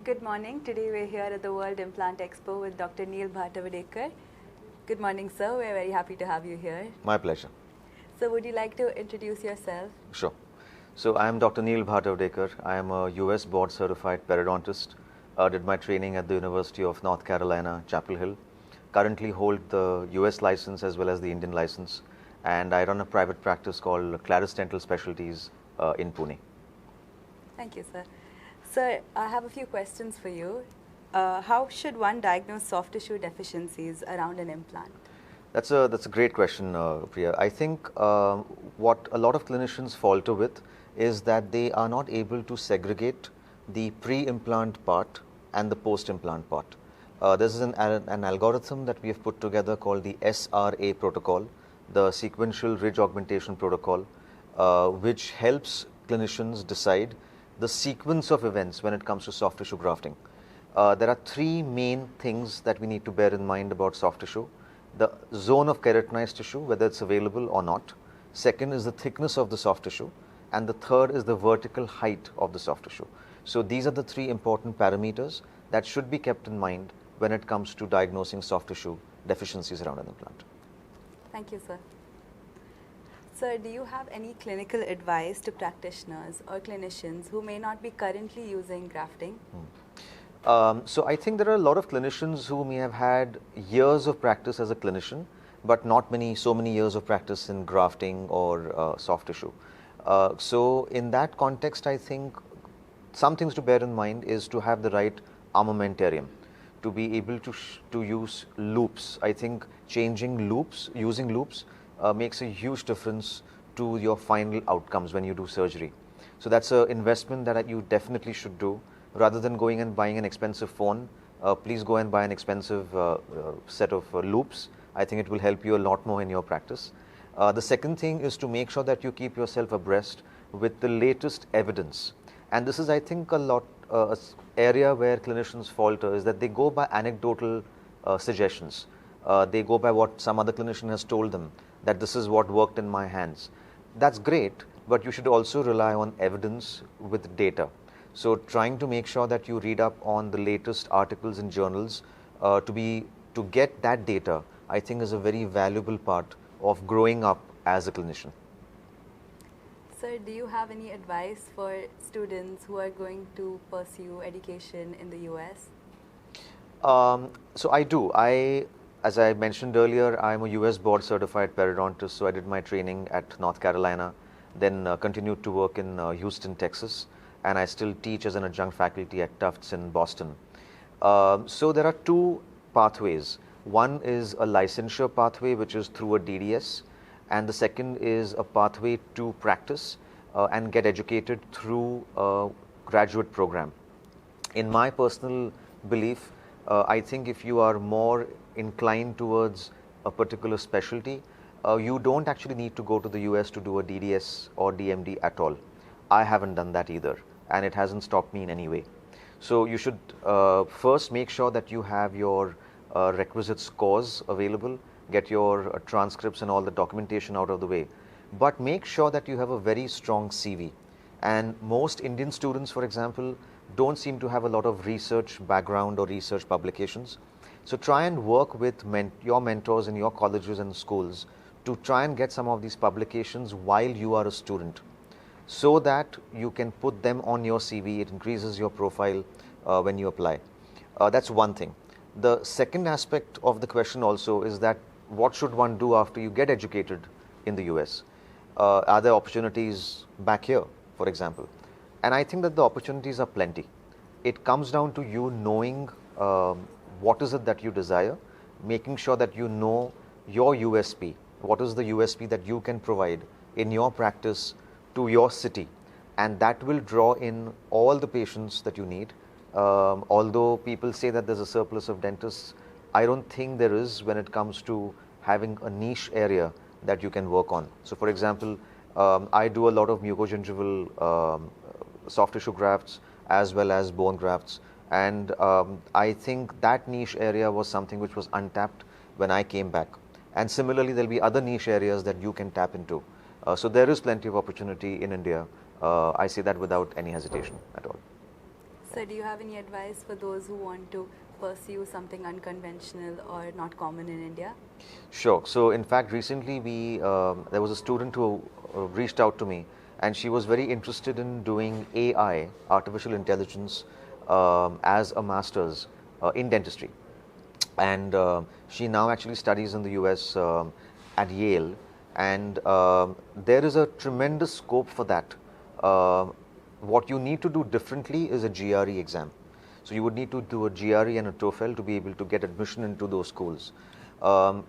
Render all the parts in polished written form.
Good morning. Today we're here at the World Implant Expo with Dr. Neil Bhatavadekar. Good morning, sir. We're very happy to have you here. My pleasure. So would you like to introduce yourself? Sure. So I am Dr. Neil Bhatavadekar. I am a US board certified periodontist. Did my training at the University of North Carolina, Chapel Hill. Currently hold the US license as well as the Indian license. And I run a private practice called Claris Dental Specialties in Pune. Thank you, sir. Sir, I have a few questions for you. How should one diagnose soft tissue deficiencies around an implant? That's a great question, Priya. I think what a lot of clinicians falter with is that they are not able to segregate the pre-implant part and the post-implant part. This is an algorithm that we have put together called the SRA protocol, the Sequential Ridge Augmentation Protocol, which helps clinicians decide the sequence of events when it comes to soft tissue grafting. There are three main things that we need to bear in mind about soft tissue. The zone of keratinized tissue, whether it's available or not. Second is the thickness of the soft tissue. And the third is the vertical height of the soft tissue. So these are the three important parameters that should be kept in mind when it comes to diagnosing soft tissue deficiencies around an implant. Thank you, sir. Sir, do you have any clinical advice to practitioners or clinicians who may not be currently using grafting? So I think there are a lot of clinicians who may have had years of practice as a clinician, but not so many years of practice in grafting or soft tissue. So in that context, I think some things to bear in mind is to have the right armamentarium, to be able to use loops. I think using loops makes a huge difference to your final outcomes when you do surgery. So that's an investment that you definitely should do. Rather than going and buying an expensive phone, please go and buy an expensive set of loops. I think it will help you a lot more in your practice. The second thing is to make sure that you keep yourself abreast with the latest evidence. And this is, I think, a lot area where clinicians falter, is that they go by anecdotal suggestions. They go by what some other clinician has told them, that this is what worked in my hands. That's great, but you should also rely on evidence with data. So trying to make sure that you read up on the latest articles in journals to get that data, I think, is a very valuable part of growing up as a clinician. Sir, do you have any advice for students who are going to pursue education in the US? So I do. As I mentioned earlier, I'm a US board certified periodontist, so I did my training at North Carolina, then continued to work in Houston, Texas. And I still teach as an adjunct faculty at Tufts in Boston. So there are two pathways. One is a licensure pathway, which is through a DDS, and the second is a pathway to practice and get educated through a graduate program. In my personal belief, I think if you are more inclined towards a particular specialty, you don't actually need to go to the US to do a DDS or DMD at all. I haven't done that either, and it hasn't stopped me in any way. So you should first make sure that you have your requisite scores available, get your transcripts and all the documentation out of the way, but make sure that you have a very strong CV. And most Indian students, for example, don't seem to have a lot of research background or research publications. So try and work with your mentors in your colleges and schools to try and get some of these publications while you are a student, so that you can put them on your CV. It increases your profile when you apply. That's one thing. The second aspect of the question also is that what should one do after you get educated in the US? Are there opportunities back here, for example? And I think that the opportunities are plenty. It comes down to you knowing what is it that you desire, making sure that you know your USP. What is the USP that you can provide in your practice to your city, and that will draw in all the patients that you need. Although people say that there's a surplus of dentists, I don't think there is when it comes to having a niche area that you can work on. So for example, I do a lot of mucogingival soft tissue grafts as well as bone grafts, and I think that niche area was something which was untapped when I came back. And similarly, there'll be other niche areas that you can tap into. So there is plenty of opportunity in India. I say that without any hesitation at all. So do you have any advice for those who want to pursue something unconventional or not common in India? Sure. So, in fact, recently there was a student who reached out to me, and she was very interested in doing AI, artificial intelligence, as a master's in dentistry, and she now actually studies in the US at Yale, and there is a tremendous scope for that. Uh, what you need to do differently is a GRE exam. So you would need to do a GRE and a TOEFL to be able to get admission into those schools. Um,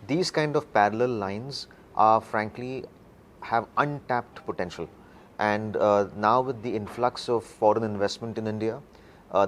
these kind of parallel lines are frankly have untapped potential, and now with the influx of foreign investment in India,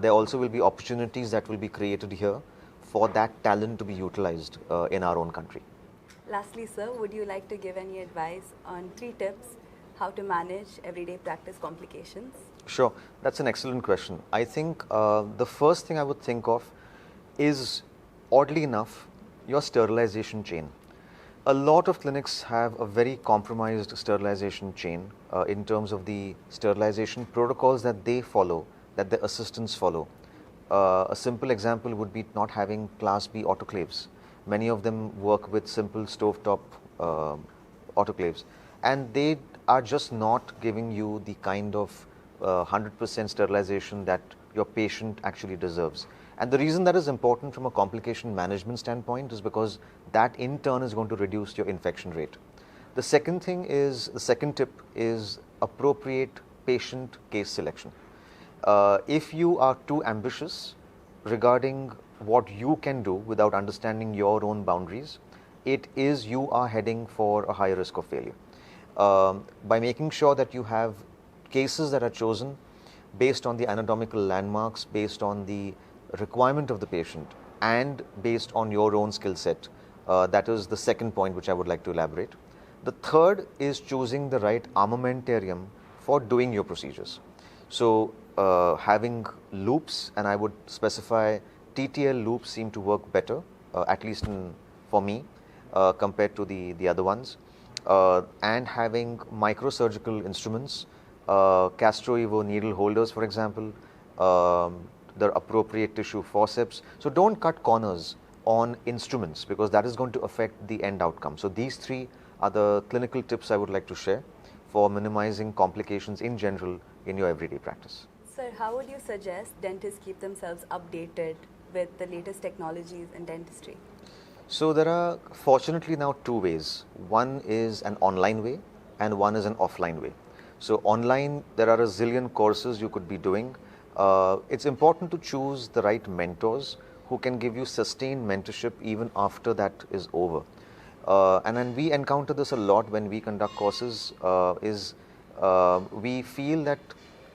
there also will be opportunities that will be created here for that talent to be utilized in our own country. Lastly, sir, would you like to give any advice on 3 tips how to manage everyday practice complications? Sure, that's an excellent question. I think the first thing I would think of is, oddly enough, your sterilization chain. A lot of clinics have a very compromised sterilization chain in terms of the sterilization protocols that they follow, that their assistants follow. A simple example would be not having Class B autoclaves. Many of them work with simple stovetop autoclaves, and they are just not giving you the kind of 100% sterilization that your patient actually deserves. And the reason that is important from a complication management standpoint is because that in turn is going to reduce your infection rate. The second tip is appropriate patient case selection. If you are too ambitious regarding what you can do without understanding your own boundaries, you are heading for a higher risk of failure. By making sure that you have cases that are chosen based on the anatomical landmarks, based on the requirement of the patient, and based on your own skill set. That is the second point which I would like to elaborate. The third is choosing the right armamentarium for doing your procedures. So having loops, and I would specify TTL loops seem to work better, at least for me, compared to the other ones. And having microsurgical instruments, Castro Evo needle holders, for example, the appropriate tissue forceps. So don't cut corners on instruments, because that is going to affect the end outcome. So these 3 are the clinical tips I would like to share for minimizing complications in general in your everyday practice. Sir, how would you suggest dentists keep themselves updated with the latest technologies in dentistry? So there are fortunately now 2 ways. One is an online way and one is an offline way. So online, there are a zillion courses you could be doing. It's important to choose the right mentors who can give you sustained mentorship even after that is over. And then we encounter this a lot when we conduct courses, we feel that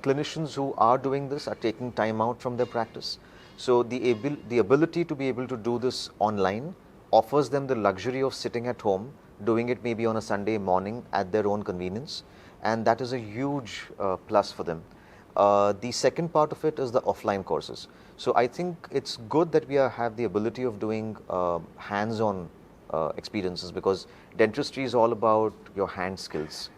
clinicians who are doing this are taking time out from their practice. So the ability to be able to do this online offers them the luxury of sitting at home, doing it maybe on a Sunday morning at their own convenience, and that is a huge plus for them. The second part of it is the offline courses. So I think it's good that we have the ability of doing hands-on experiences, because dentistry is all about your hand skills.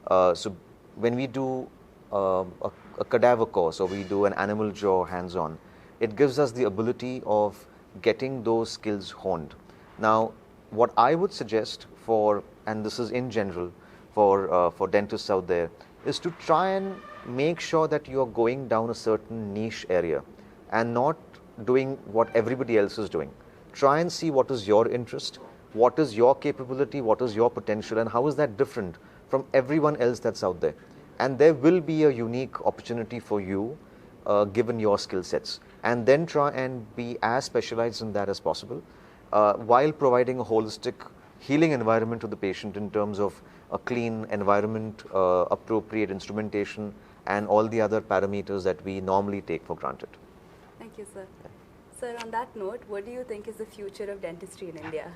So when we do a cadaver course or we do an animal jaw hands-on, it gives us the ability of getting those skills honed. Now, what I would suggest for, and this is in general for dentists out there, is to try and make sure that you are going down a certain niche area and not doing what everybody else is doing. Try and see what is your interest, what is your capability, what is your potential, and how is that different from everyone else that's out there. And there will be a unique opportunity for you given your skill sets. And then try and be as specialized in that as possible, while providing a holistic healing environment to the patient in terms of a clean environment, appropriate instrumentation, and all the other parameters that we normally take for granted. Thank you, sir. Sir, on that note, what do you think is the future of dentistry in India?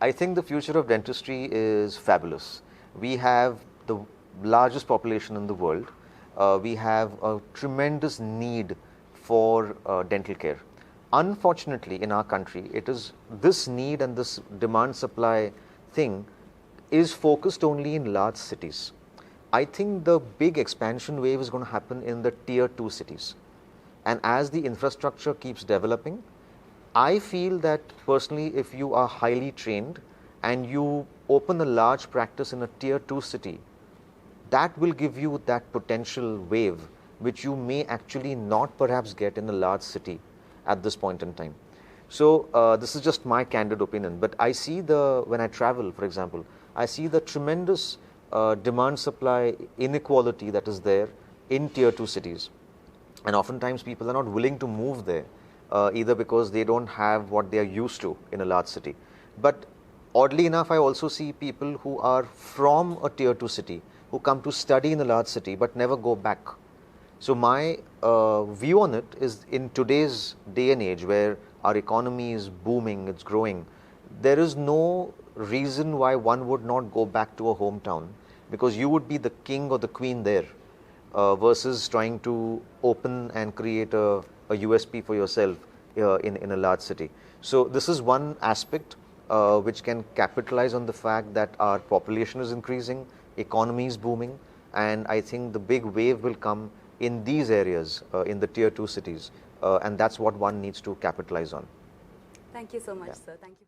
I think the future of dentistry is fabulous. We have the largest population in the world. We have a tremendous need for dental care. Unfortunately, in our country, it is this need and this demand-supply thing is focused only in large cities. I think the big expansion wave is going to happen in the tier 2 cities. And as the infrastructure keeps developing, I feel that personally, if you are highly trained and you open a large practice in a tier 2 city, that will give you that potential wave which you may actually not perhaps get in a large city at this point in time. So this is just my candid opinion, but I see when I travel, for example, I see the tremendous demand supply inequality that is there in tier 2 cities. And oftentimes people are not willing to move there, either because they don't have what they are used to in a large city. But oddly enough, I also see people who are from a tier 2 city who come to study in a large city but never go back. So my view on it is, in today's day and age where our economy is booming, it's growing, there is no reason why one would not go back to a hometown, because you would be the king or the queen there, versus trying to open and create a USP for yourself in a large city. So this is one aspect which can capitalize on the fact that our population is increasing, economy is booming, and I think the big wave will come in these areas, in the tier 2 cities, and that's what one needs to capitalize on. Thank you so much, Yeah. sir. Thank you.